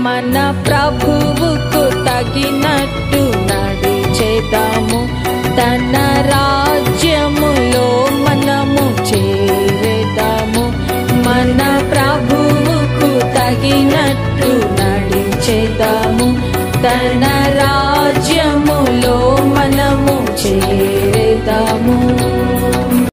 మన ప్రభువుకు తగినట్టు నడిచేదాము. తన రాజ్యములో మనము చేరేదాము. మన ప్రభువుకు తగినట్టు నడిచేదాము. తన